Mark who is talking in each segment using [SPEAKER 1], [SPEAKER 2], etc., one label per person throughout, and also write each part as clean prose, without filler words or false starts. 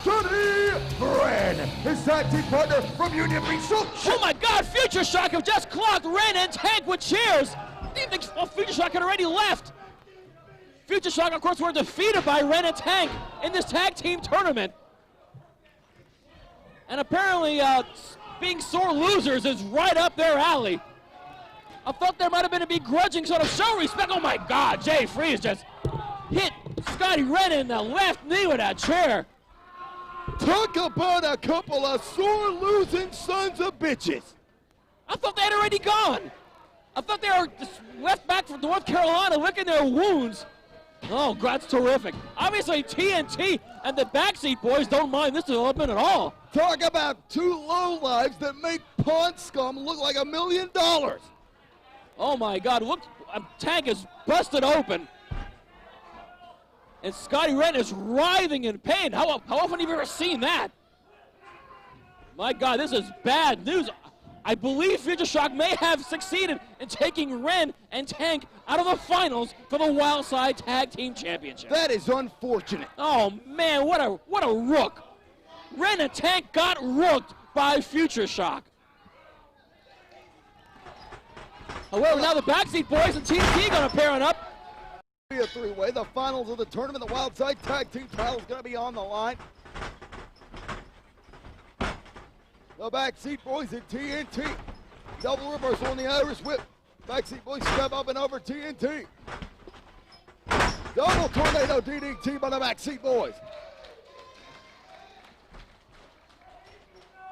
[SPEAKER 1] Wrenn, his tag team partner from Union Beach.
[SPEAKER 2] Oh my God, Future Shock have just clocked Wrenn and Tank with cheers. Do you think Future Shock had already left? Future Shock, of course, were defeated by Wrenn and Tank in this tag team tournament. And apparently, being sore losers is right up their alley. I thought there might have been a begrudging sort of show respect. Oh my God, Jay Freeze just hit Scottie Wrenn in the left knee with that chair.
[SPEAKER 1] Talk about a couple of sore losing sons of bitches.
[SPEAKER 2] I thought they had already gone. I thought they were just left back from North Carolina licking their wounds. Oh, that's terrific. Obviously, TNT and the Backseat Boys don't mind this development at all.
[SPEAKER 1] Talk about two lowlives that make Pawn Scum look like $1 million.
[SPEAKER 2] Oh my God, look, Tank is busted open. And Scottie Wrenn is writhing in pain. How often have you ever seen that? My God, this is bad news. I believe Future Shock may have succeeded in taking Wrenn and Tank out of the finals for the Wildside Tag Team Championship.
[SPEAKER 1] That is unfortunate.
[SPEAKER 2] Oh man, what a rook. Wrenn and Tank got rooked by Future Shock. However, now the Backseat Boys and TNT gonna pairing up.
[SPEAKER 1] A three-way, the finals of the tournament, the Wildside Tag Team title is going to be on the line. The Backseat Boys and TNT. Double reversal on the Irish whip. Backseat Boys step up and over TNT. Double tornado DDT by the Backseat Boys.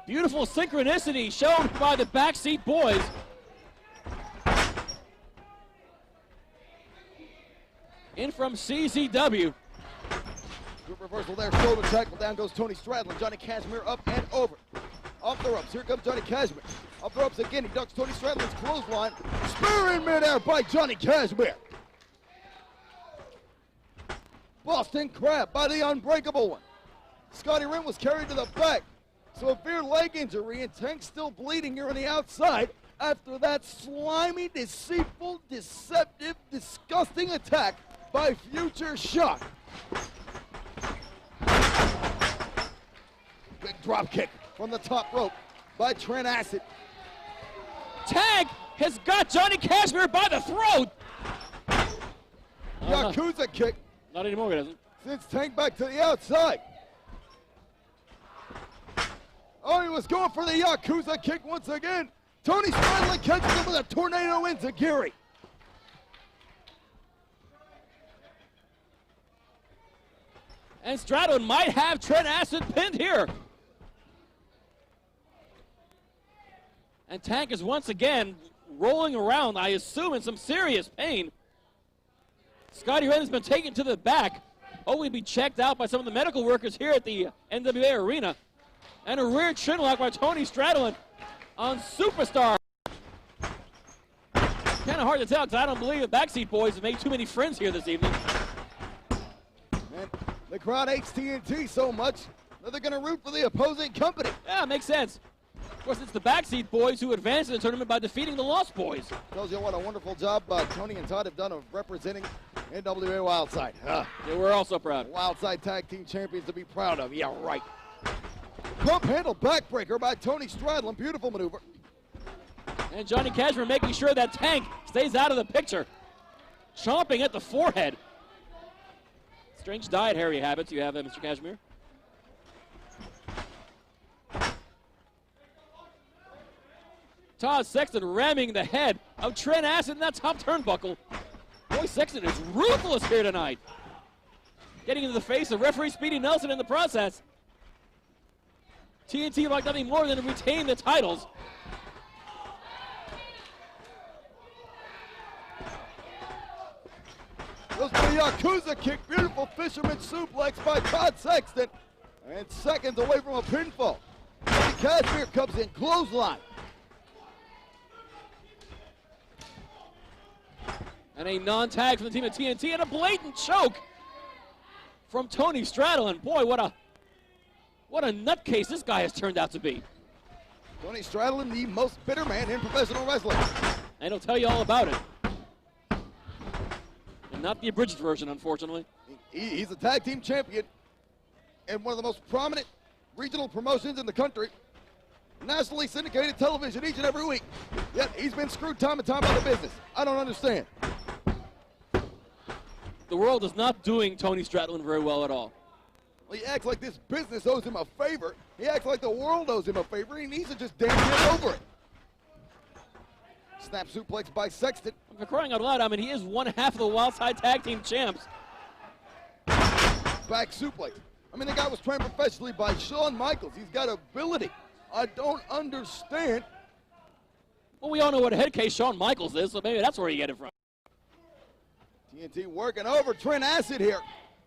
[SPEAKER 2] Beautiful synchronicity shown by the Backseat Boys. In from CZW.
[SPEAKER 1] Good reversal there, shoulder tackle. Down goes Tony Stradlin. Johnny Kashmere up and over. Off the ropes. Here comes Johnny Kashmere. Up the ropes again. He ducks Tony Stradlin's clothesline. Spear in midair by Johnny Kashmere. Boston Crab by the Unbreakable One. Scottie Wrenn was carried to the back. Severe leg injury, and Tank still bleeding here on the outside after that slimy, deceitful, deceptive, disgusting attack by Future Shock. Big drop kick from the top rope by Trent Acid.
[SPEAKER 2] Tank has got Johnny Kashmere by the throat.
[SPEAKER 1] Yakuza kick.
[SPEAKER 2] Not anymore, he doesn't.
[SPEAKER 1] Sends Tank back to the outside. Oh, he was going for the Yakuza kick once again. Tony Stradlin catches him with a tornado enziguri.
[SPEAKER 2] And Stradlin might have Trent Acid pinned here. And Tank is once again rolling around, I assume in some serious pain. Scottie Wrenn has been taken to the back. Hopefully be checked out by some of the medical workers here at the NWA Arena. And a rear chin lock by Tony Stradlin on Superstar. Kind of hard to tell because I don't believe the Backseat Boys have made too many friends here this evening.
[SPEAKER 1] And the crowd hates TNT so much that they're going to root for the opposing company.
[SPEAKER 2] Yeah, makes sense. Of course, it's the Backseat Boys who advanced in the tournament by defeating the Lost Boys.
[SPEAKER 1] Tells you what a wonderful job Tony and Todd have done of representing NWA Wildside.
[SPEAKER 2] Yeah, we're also proud.
[SPEAKER 1] Wildside Tag Team Champions to be proud of. Yeah, right. Pump handle backbreaker by Tony Stradlin. Beautiful maneuver.
[SPEAKER 2] And Johnny Kashmere making sure that Tank stays out of the picture. Chomping at the forehead. Strange diet, Harry habits you have, Mr. Kashmere. Todd Sexton ramming the head of Trent Acid in that top turnbuckle. Boy, Sexton is ruthless here tonight. Getting into the face of referee Speedy Nelson in the process. TNT like nothing more than to retain the titles.
[SPEAKER 1] Goes for the Yakuza kick. Beautiful fisherman suplex by Todd Sexton. And seconds away from a pinfall. Kashmere comes in, clothesline.
[SPEAKER 2] And a non-tag from the team of TNT and a blatant choke from Tony Stradlin. Boy, what a nutcase this guy has turned out to be.
[SPEAKER 1] Tony Stradlin, the most bitter man in professional wrestling.
[SPEAKER 2] And he'll tell you all about it. And not the abridged version, unfortunately.
[SPEAKER 1] He's a tag team champion. in one of the most prominent regional promotions in the country, nationally syndicated television each and every week. Yet he's been screwed time and time by the business. I don't understand.
[SPEAKER 2] The world is not doing Tony Stradlin very well at all.
[SPEAKER 1] Well, he acts like this business owes him a favor. He acts like the world owes him a favor. He needs to just damn get over it. Snap suplex by Sexton.
[SPEAKER 2] For crying out loud, I mean, he is one half of the Wildside Tag Team champs.
[SPEAKER 1] Back suplex. I mean, the guy was trained professionally by Shawn Michaels. He's got ability. I don't understand.
[SPEAKER 2] Well, we all know what a head case Shawn Michaels is, so maybe that's where you get it from.
[SPEAKER 1] TNT working over Trent Acid here.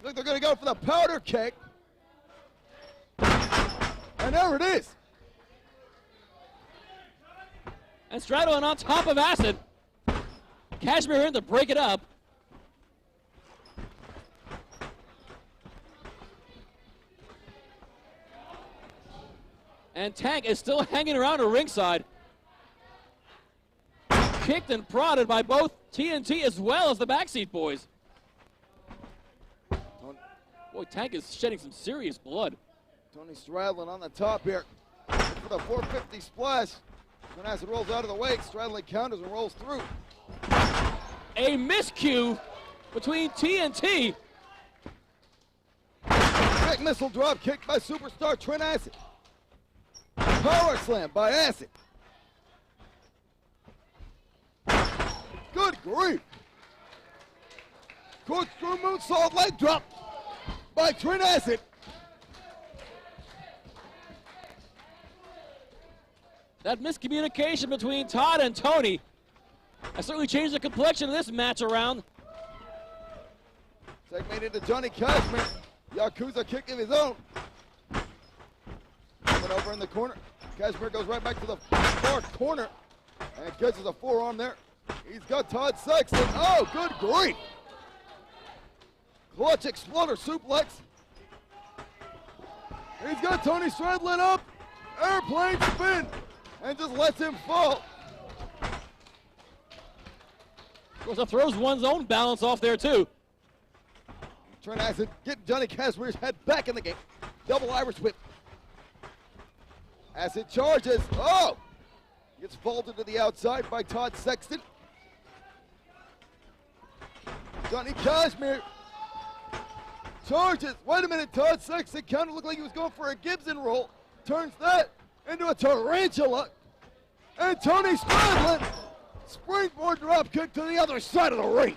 [SPEAKER 1] Look, they're going to go for the powder keg. And there it is.
[SPEAKER 2] And Stradlin on top of Acid. Kashmere in to break it up. And Tank is still hanging around the ringside. Kicked and prodded by both TNT as well as the Backseat Boyz. Boy, Tank is shedding some serious blood.
[SPEAKER 1] Tony Stradlin on the top here for the 450 splash. When Acid rolls out of the way, Stradlin counters and rolls through.
[SPEAKER 2] A miscue between TNT.
[SPEAKER 1] Big missile drop kick by superstar Trent Acid. Power slam by Acid. Good grief. Corkscrew moonsault leg drop by Trent Acid.
[SPEAKER 2] That miscommunication between Todd and Tony has certainly changed the complexion of this match around.
[SPEAKER 1] Segment into Johnny Kashmere. Yakuza kick of his own. Coming over in the corner. Kashmere goes right back to the far corner and catches a forearm there. He's got Todd Sexton. Oh, good grief. Clutch exploder suplex. He's got Tony Stradlin up. Airplane spin. And just lets him fall.
[SPEAKER 2] Of course, that throws one's own balance off there, too.
[SPEAKER 1] Trent Acid getting Johnny Kashmere's head back in the game. Double Irish whip. Acid charges. Oh! Gets vaulted to the outside by Todd Sexton. Johnny Kashmere charges. Wait a minute, Todd Sexton kind of looked like he was going for a Gibson roll. Turns that into a tarantula. And Tony Stradlin, springboard drop kick to the other side of the ring.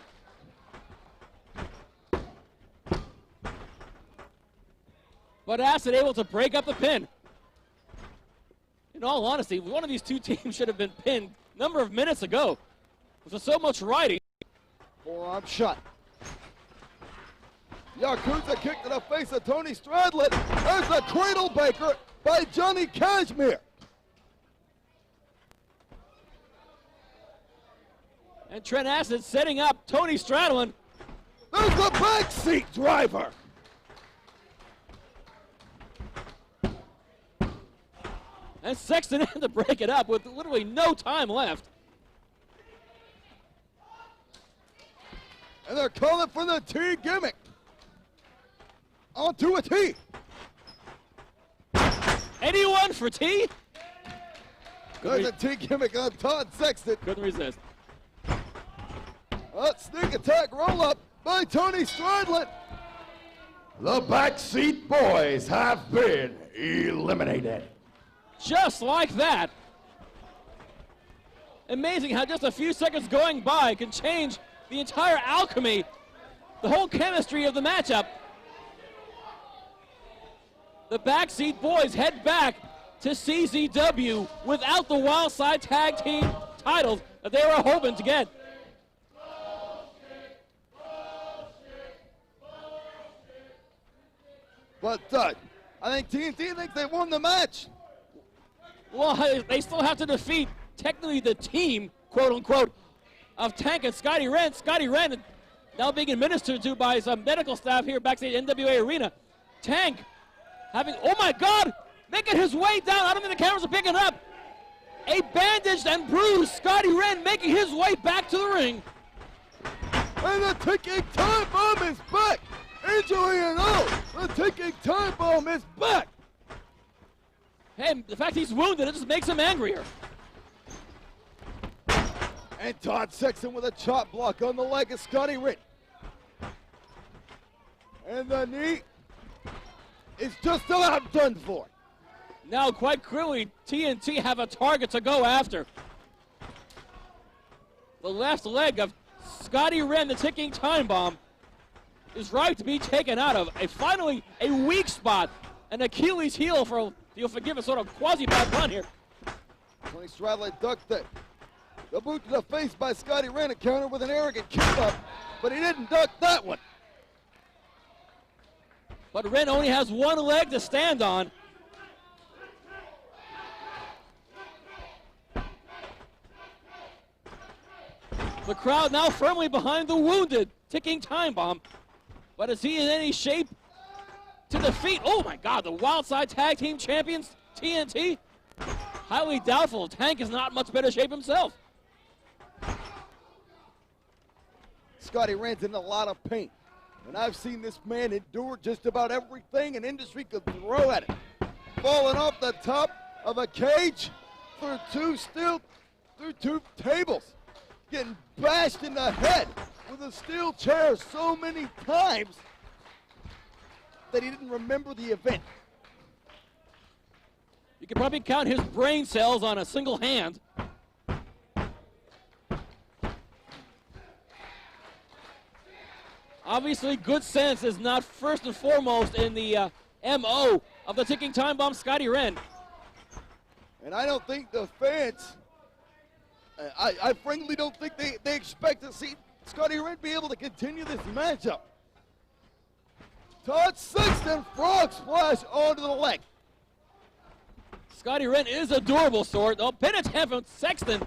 [SPEAKER 2] But Acid able to break up the pin. In all honesty, one of these two teams should have been pinned a number of minutes ago. With so much riding.
[SPEAKER 1] Forearm shot. Yakuza kick to the face of Tony Stradlin. There's the cradle breaker by Johnny Kashmere.
[SPEAKER 2] And Trent Acid setting up Tony Stradlin.
[SPEAKER 1] There's the backseat driver.
[SPEAKER 2] And Sexton in to break it up with literally no time left.
[SPEAKER 1] And they're calling for the T gimmick. Onto a T.
[SPEAKER 2] Anyone for T?
[SPEAKER 1] There's a T gimmick on Todd Sexton.
[SPEAKER 2] Couldn't resist.
[SPEAKER 1] Sneak attack roll up by Tony Stradlin. The Backseat Boyz have been eliminated.
[SPEAKER 2] Just like that. Amazing how just a few seconds going by can change the entire alchemy, the whole chemistry of the matchup. The Backseat Boyz head back to CZW without the Wildside Tag Team titles that they were hoping to get.
[SPEAKER 1] But I think TNT thinks they won the match.
[SPEAKER 2] Well, they still have to defeat technically the team, quote unquote, of Tank and Scottie Wrenn. Scottie Wrenn now being administered to by some medical staff here backstage at NWA Arena. Tank having, oh my God, making his way down. I don't think the cameras are picking up. A bandaged and bruised Scottie Wrenn making his way back to the ring.
[SPEAKER 1] And the ticking time bomb is back. Injury and all. The ticking time bomb is back.
[SPEAKER 2] Hey, the fact he's wounded, it just makes him angrier.
[SPEAKER 1] And Todd Sexton with a chop block on the leg of Scottie Wrenn. And the knee is just about done for.
[SPEAKER 2] Now, quite clearly, TNT have a target to go after. The left leg of Scottie Wrenn, the ticking time bomb, is right to be taken out of. Finally, a weak spot, an Achilles heel for, if you'll forgive a sort of quasi-bad run here.
[SPEAKER 1] Tony Stradlin ducked it. The boot to the face by Scottie Wrenn, a counter with an arrogant kick up, but he didn't duck that one.
[SPEAKER 2] But Wrenn only has one leg to stand on. The crowd now firmly behind the wounded ticking time bomb. But is he in any shape to defeat? Oh my God, the Wildside Tag Team Champions, TNT? Highly doubtful. Tank is not in much better shape himself.
[SPEAKER 1] Scottie Wrenn's in a lot of pain. And I've seen this man endure just about everything an industry could throw at him. Falling off the top of a cage through two tables. Getting bashed in the head with a steel chair so many times that he didn't remember the event.
[SPEAKER 2] You can probably count his brain cells on a single hand. Obviously, good sense is not first and foremost in the MO of the ticking time bomb, Scottie Wrenn.
[SPEAKER 1] And I don't think the fans, I frankly don't think they expect to see Scottie Wrenn be able to continue this matchup. Todd Sexton frog splash onto the leg.
[SPEAKER 2] Scottie Wrenn is a durable sort. Oh, pin attempt from Sexton.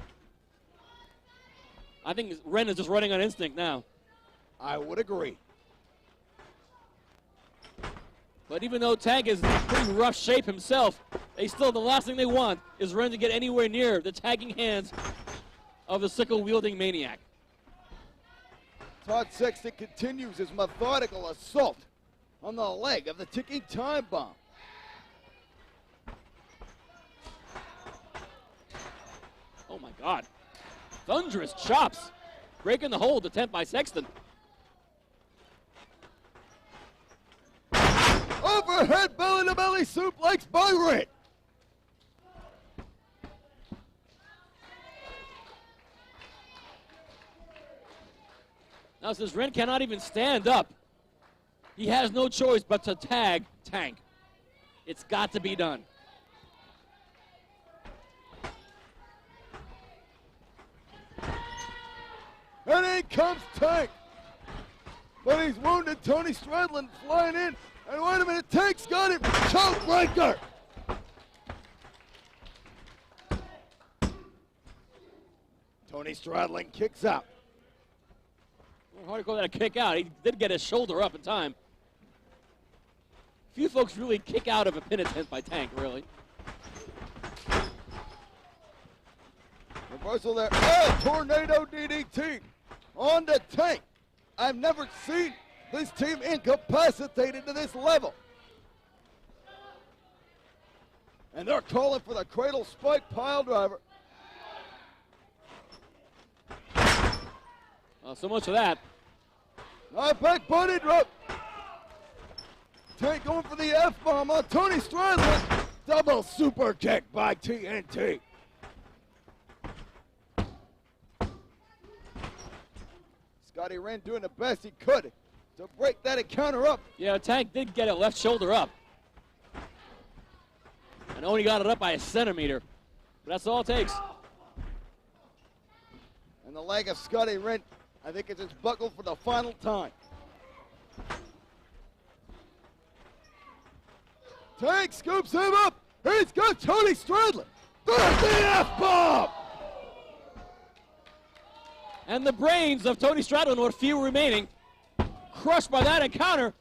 [SPEAKER 2] I think Wrenn is just running on instinct now.
[SPEAKER 1] I would agree.
[SPEAKER 2] But even though Tank is in pretty rough shape himself, the last thing they want is Wrenn to get anywhere near the tagging hands of the sickle-wielding maniac.
[SPEAKER 1] Todd Sexton continues his methodical assault on the leg of the ticking time bomb.
[SPEAKER 2] Oh my God. Thunderous chops. Breaking the hold attempt by Sexton.
[SPEAKER 1] Overhead belly-to-belly suplex by Wrenn.
[SPEAKER 2] Now, since Wrenn cannot even stand up, he has no choice but to tag Tank. It's got to be done.
[SPEAKER 1] And in comes Tank. But he's wounded. Tony Stradlin flying in. And wait a minute, Tank's got him. Choke breaker. Tony Stradlin kicks out.
[SPEAKER 2] Hard to call that a kick out. He did get his shoulder up in time. Few folks really kick out of a pin attempt by Tank, really.
[SPEAKER 1] Reversal there. Oh, tornado DDT on the Tank. I've never seen this team incapacitated to this level. And they're calling for the cradle spike pile driver.
[SPEAKER 2] So much for that.
[SPEAKER 1] Back body drop. Tank going for the F-bomb on Tony Stradlin. Double super kick by TNT. Scottie Wrenn doing the best he could to break that encounter up.
[SPEAKER 2] Yeah, Tank did get it left shoulder up. And only got it up by a centimeter. But that's all it takes.
[SPEAKER 1] And the leg of Scottie Wrenn, I think it's just buckled for the final time. Tank scoops him up. He's got Tony Stradlin. There's the F-bomb.
[SPEAKER 2] And the brains of Tony Stradlin, with few remaining, crushed by that encounter.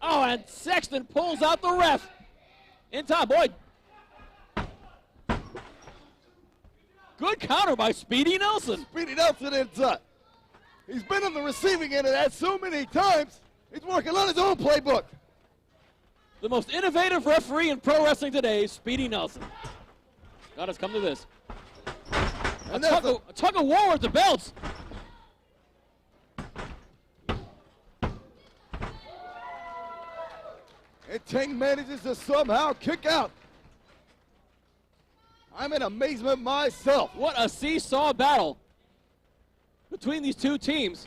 [SPEAKER 2] Oh, and Sexton pulls out the ref. In time, boy. Good counter by Speedy Nelson.
[SPEAKER 1] Speedy Nelson inside. He's been on the receiving end of that so many times, He's working on his own playbook.
[SPEAKER 2] The most innovative referee in pro wrestling today, Speedy Nelson. God has come to this. A tug of war with the belts.
[SPEAKER 1] And Tank manages to somehow kick out. I'm in amazement myself.
[SPEAKER 2] What a seesaw battle between these two teams.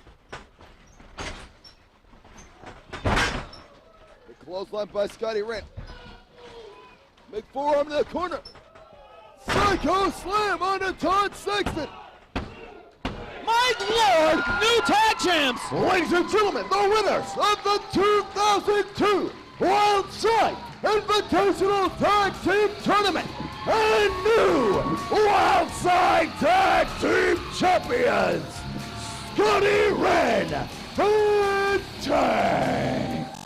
[SPEAKER 1] The clothesline by Scottie Wrenn. Big forearm in the corner. Psycho slam onto Todd Sexton.
[SPEAKER 2] My Lord, new tag champs.
[SPEAKER 1] Ladies and gentlemen, the winners of the 2002 Wildside Invitational Tag Team Tournament and new Wildside Tag Team Champions, Scottie Wrenn and Trent.